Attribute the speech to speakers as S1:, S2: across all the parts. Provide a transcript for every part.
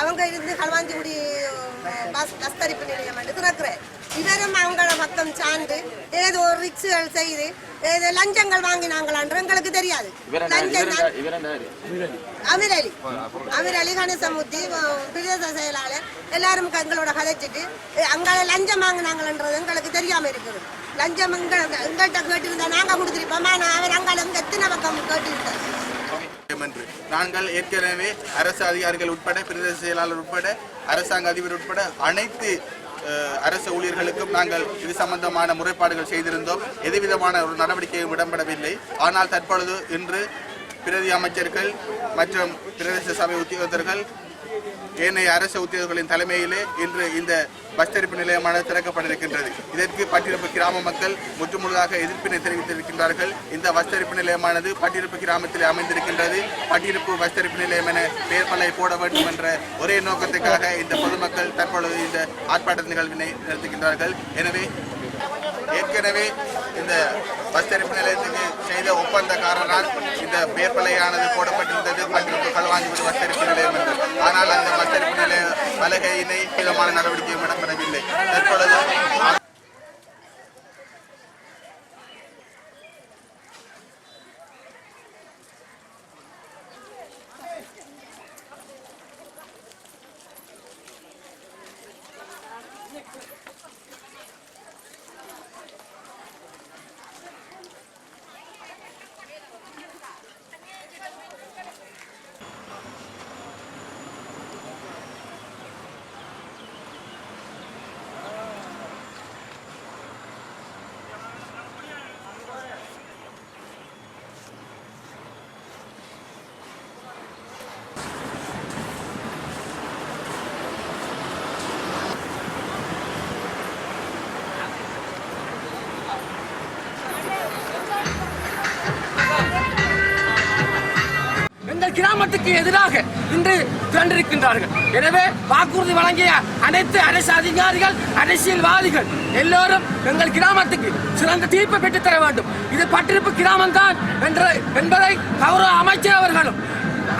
S1: அவங்க இருந்து களுவாஞ்சிக்குடி பஸ் தரிப்பு நிலையம் வந்து திறக்கிறேன். இவரும் அவங்கள பக்கம் சார்ந்து ஏதோ ஒரு ரிக்ஸுகள் செய்து ஏதோ லஞ்சங்கள் வாங்கினாங்களான்ற எங்களுக்கு தெரியாது. அமிரலி கணேசமூர்த்தி பிரதேச செயலாளர் எல்லாரும் எங்களோட கதைச்சிட்டு அங்கால லஞ்சம் வாங்கினாங்கன்றது எங்களுக்கு தெரியாம இருக்குது. லஞ்சம் எங்கள்கிட்ட கேட்டிருந்தா நாங்க கொடுத்துருப்போம். அவர் அங்கால எத்தனை பக்கம் கேட்டிருந்தார்.
S2: நாங்கள் ஏற்கனவே அரசு அதிகாரிகள் உட்பட பிரதேச செயலாளர் உட்பட அரசாங்க அதிபர் உட்பட அனைத்து அரசு ஊழியர்களுக்கும் நாங்கள் இது சம்பந்தமான முறைப்பாடுகள் செய்திருந்தோம். எதுவிதமான ஒரு நடவடிக்கையும் இடம்பெறவில்லை. ஆனால் தற்பொழுது இன்று பிரதி அமைச்சர்கள் மற்றும் பிரதேச சபை உத்தியோகத்தர்கள் ஏனைய அரசு உத்தியோகர்களின் தலைமையிலே இன்று இந்த பஸ் தரிப்பு நிலையமானது திறக்கப்பட்டிருக்கின்றது. இதற்கு பட்டிருப்பு கிராம மக்கள் முற்றுமுழுதாக எதிர்ப்பினை தெரிவித்திருக்கின்றார்கள். இந்த பஸ் தரிப்பு நிலையமானது பட்டிருப்பு கிராமத்தில் அமைந்திருக்கின்றது. பட்டிருப்பு பஸ் தரிப்பு நிலையம் என பெயர் பலகை போட வேண்டும் என்ற ஒரே நோக்கத்துக்காக இந்த பொதுமக்கள் தற்பொழுது இந்த ஆர்ப்பாட்ட நிகழ்வினை நடத்துகின்றார்கள். எனவே ஏற்கனவே இந்த பஸ் தரிப்பு நிலையத்துக்கு செய்த ஒப்பந்தக்காரரால் இந்த பெயர் பலகையானது போடப்பட்டிருந்தது பட்டிருப்பு களுவாஞ்சிக்குடி பஸ் தரிப்பு நிலையம் என்று. ஆனால் அந்த பஸ் தரிப்பு நிலைய பலகையினை விதமான நடவடிக்கையும் இடம்பெறவில்லை. தற்பொழுது
S3: கிராமத்துக்கு எதிராக இன்று திரண்டிருக்கின்றார்கள். எனவே வாக்குறுதி வழங்கிய அனைத்து அரசு அதிகாரிகள் அரசியல்வாதிகள் எல்லோரும் எங்கள் கிராமத்துக்கு சிறந்த தீர்ப்பை பெற்றுத்தர வேண்டும். இது பட்டிருப்பு கிராமம் தான் என்பதை கௌரவ அமைச்சர் அவர்களும்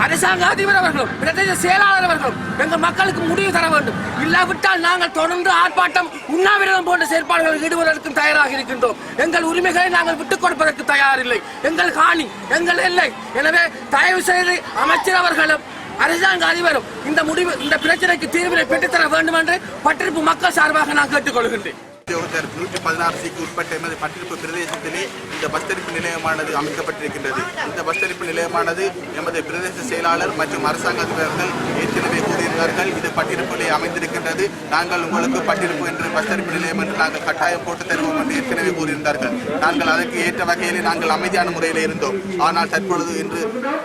S3: அரசாங்க அதிபர் அவர்களும் பிரதேச செயலாளர் அவர்களும் எங்கள் மக்களுக்கு முடிவு தர வேண்டும். இல்லாவிட்டால் நாங்கள் தொடர்ந்து ஆர்ப்பாட்டம் உண்ணாவிரதம் போன்ற செயற்பாடுகளில் ஈடுபடுவதற்கு தயாராக இருக்கின்றோம். எங்கள் உரிமைகளை நாங்கள் விட்டுக் கொடுப்பதற்கு தயாரில்லை. எங்கள் காணி எங்கள் எல்லை. எனவே தயவு செய்து அமைச்சர் அவர்களும் அரசாங்க அதிபரும் இந்த பிரச்சனைக்கு தீர்வினை பெற்றுத்தர வேண்டும் என்று பட்டிருப்பு மக்கள் சார்பாக நான் கேட்டுக்கொள்கின்றேன்.
S2: 116க்கு உட்பட்ட எமது பட்டிருப்பு பிரதேசத்திலே இந்த பஸ் தரிப்பு நிலையமானது அமைக்கப்பட்டிருக்கின்றது. இந்த பஸ் தரிப்பு நிலையமானது எமது பிரதேச செயலாளர் மற்றும் அரசாங்க அதிபர்கள் ஏற்கனவே கூறியிருந்தார்கள். இது பட்டிருப்பிலே அமைந்திருக்கின்றது. நாங்கள் உங்களுக்கு பட்டிருப்பு என்று பஸ் தரிப்பு நிலையம் என்று நாங்கள் கட்டாயம் போட்டு தருவோம் என்று ஏற்கனவே கூறியிருந்தார்கள். நாங்கள் அதற்கு ஏற்ற வகையிலே நாங்கள் அமைதியான முறையில் இருந்தோம். ஆனால் தற்பொழுது இன்று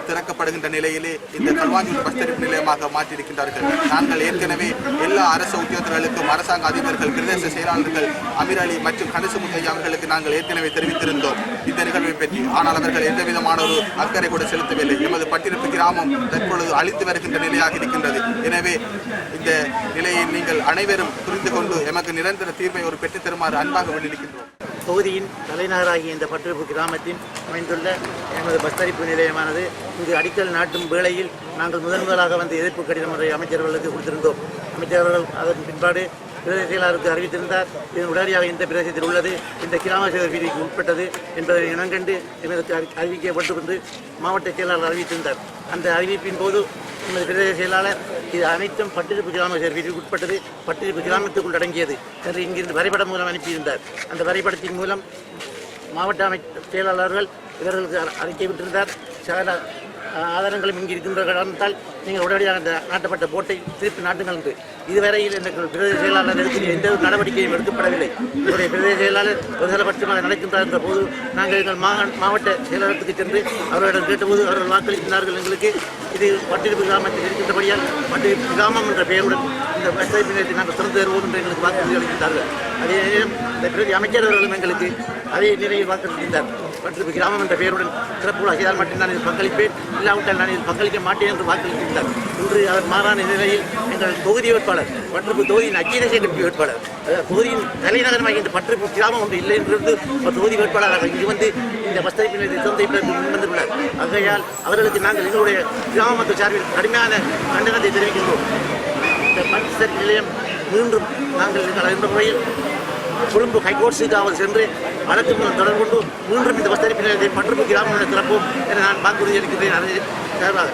S2: திறக்கப்படுகின்ற நிலையிலே இந்த களுவாஞ்சிக்குடி பஸ் தரிப்பு நிலையமாக மாற்றியிருக்கின்றார்கள். நாங்கள் ஏற்கனவே எல்லா அரசு உத்தியோகர்களுக்கும் அரசாங்க அதிபர்கள் பிரதேச செயலாளர்கள் அமிரலி மற்றும் கணேசமூர்த்தி அவர்களுக்கு நாங்கள் ஏற்கனவே தெரிவித்திருந்தோம் இந்த நிகழ்வை பற்றி. ஆனால் அவர்கள் எந்த விதமான ஒரு அக்கறை கூட செலுத்தவில்லை. எமது பட்டிருப்பு கிராமம் தற்பொழுது அழித்து வருகின்ற நிலையாக இருக்கின்றது. எனவே இந்த நிலையை நீங்கள் அனைவரும் புரிந்து கொண்டு எமக்கு நிரந்தர தீர்வை ஒரு பெற்றுத் தருமாறு அன்பாக வேண்டியிருக்கின்றோம்.
S4: தொகுதியின் தலைநகராகிய இந்த பட்டிருப்பு கிராமத்தில் அமைந்துள்ள எமது பஸ் தரிப்பு நிலையமானது இங்கு அடிக்கல் நாட்டும் வேளையில் நாங்கள் முதலாக வந்து எதிர்ப்பு கடிதம் ஒன்றை அமைச்சர்களுக்கு கொடுத்திருந்தோம். அமைச்சர்கள் அதன் பின்பாடு பிரதேச செயலாளருக்கு அறிவித்திருந்தார். இதன் உடனடியாக இந்த பிரதேசத்தில் உள்ளது இந்த கிராம சேவை விதிக்கு உட்பட்டது என்பதை இனங்கண்டு எமக்கு அறிவிக்கப்பட்டு என்று மாவட்ட செயலாளர் அறிவித்திருந்தார். அந்த அறிவிப்பின் போது எமது பிரதேச செயலாளர் இது அனைத்தும் பட்டிருப்பு கிராம சேவை விதிக்கு உட்பட்டது, பட்டிருப்பு கிராமத்துக்குள் அடங்கியது என்று இங்கிருந்து வரைபடம் மூலம் அனுப்பியிருந்தார். அந்த வரைபடத்தின் மூலம் மாவட்ட செயலாளர்கள் இவர்களுக்கு அறிக்கை விட்டிருந்தார். சகல ஆதாரங்களும் இங்கு இருக்கின்ற காரணத்தால் நீங்கள் உடனடியாக அந்த நாட்டப்பட்ட போட்டை திருப்பி நாட்டுங்கள் என்று இதுவரையில் எங்கள் பிரதேச செயலாளர் எந்த ஒரு நடவடிக்கையும் எடுக்கப்படவில்லை. என்னுடைய பிரதேச செயலாளர் ஒருதலைபட்சமாக நடக்கின்றார் என்ற போது நாங்கள் எங்கள் மாவட்ட செயலாளருக்கு சென்று அவர்களிடம் கேட்டபோது அவர்கள் வாக்களிக்கின்றார்கள். எங்களுக்கு இது பட்டிருப்பு கிராமத்தில் இருக்கின்றபடியால் பட்டிருப்பு கிராமம் என்ற பெயருடன் இந்த பஸ் தரிப்பு நிலையத்தை நாங்கள் திறந்து தருவோம் என்று எங்களுக்கு வாக்குறுதி அளிக்கின்றார்கள். அதே நேரம் இந்த பிரதி அமைச்சர் அவர்களும் எங்களுக்கு அதே நிலையில் வாக்களிக்கின்றார். பட்டிருப்பு கிராமம் என்ற பெயருடன் சிறப்புள்ள செய்தால் மட்டும் நான் இதில் பங்களிப்பேன், இல்லாவிட்டால் நான் இதில் பங்களிக்க மாட்டேன் என்று வாக்களிக்கின்றார். இன்று அவர் மாறான நிலையில் எங்கள் தொகுதி வேட்பாளர் பட்டிருப்பு தொகுதியின் அக்கீர சேர்க்கை வேட்பாளர் தொகுதியின் தலைநகரமாக இந்த பட்டிருப்பு கிராமம் ஒன்று இல்லை என்று ஒரு தொகுதி வேட்பாளராக இங்கு வந்து இந்த பஸ் தரிப்பு நிலையத்தை முன்வந்துள்ளார். ஆகையால் அவர்களுக்கு நாங்கள் எங்களுடைய கிராம மக்கள் சார்பில் கடுமையான கண்டனத்தை தெரிவிக்கின்றோம். இந்த பஸ் சர்வீஸ் நிலையம் மீண்டும் நாங்கள் இந்த முறையில் கொழும்பு ஹைகோர்ட்ஸுக்காவது சென்று வழக்கு மூலம் தொடர்பு கொண்டு மீண்டும் இந்த பஸ் தரிப்பு நிலையத்தை பற்றுப்பு கிராமம் திறப்போம் என நான் வாக்குறுதி அளிக்கிறேன். அது சார்பாக